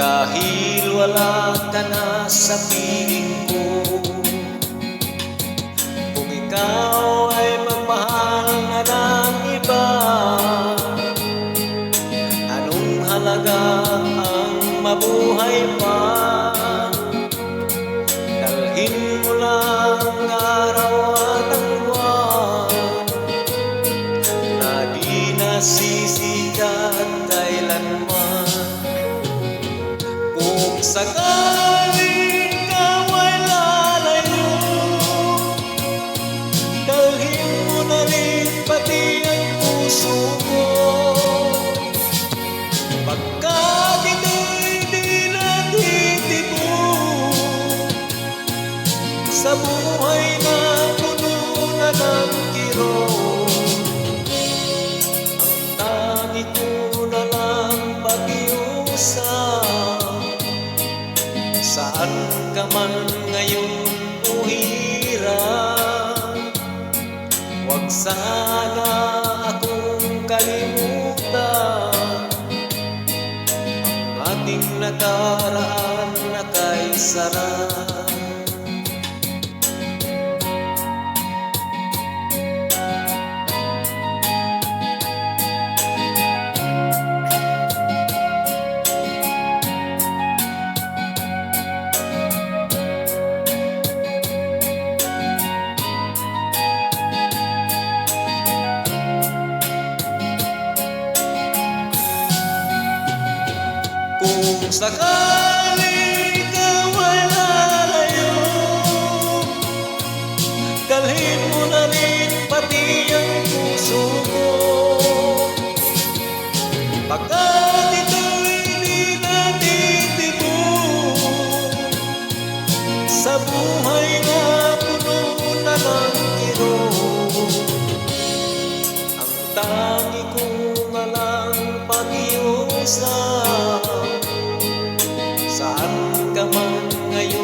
Dahil wala ka na sa piling ko, kung ikaw ay magmahal na ng iba, anong halaga ang mabuhay pa? Dalhin mo lang ang araw at ang buwan na di nasisikat kailanman. Kung sakaling ikaw ay lalayo, dalhin mo na rin pati ang puso ko. Pagkat ito'y di natitibok sa buhay na puno na ng kirot, ang tangi ko na lang pakiusap. Saan ka man ngayon o hirap, huwag sana akong kalimutan ang ating nakaraan na kay sarap. Kung sakaling ikaw ay lalayo, dalhin mo na rin pati ang puso ko. Pagkat ito'y di natitibok sa buhay na puno na ng kirot, ang tangi ko na lang pakiusap. Saan ka man ngayon